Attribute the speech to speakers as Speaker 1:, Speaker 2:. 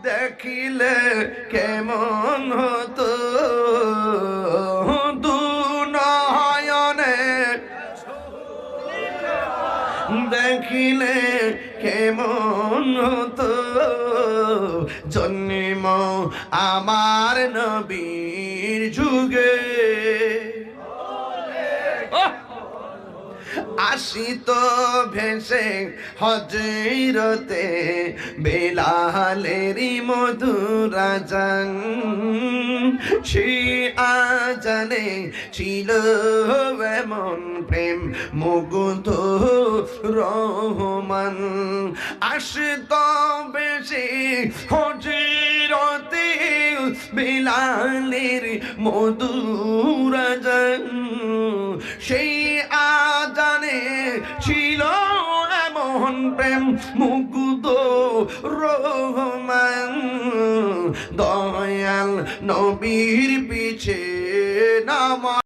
Speaker 1: দেখিলে কেমন হতো দুনয়নে দেখিলে কেমন হতো জন্ম আমার নবীর যুগে আসিত ভেসে হজরতে বেলালেরি মধুর আজান সে আজানে ছিল এমন প্রেম মুগ্ধ রহমান আসিত ভেসে হজরতে বেলালের মধুর আজান সেই আজানে ছিল এমন প্রেম মুগ্ধ রহমান দয়াল নবীর পিছে নামা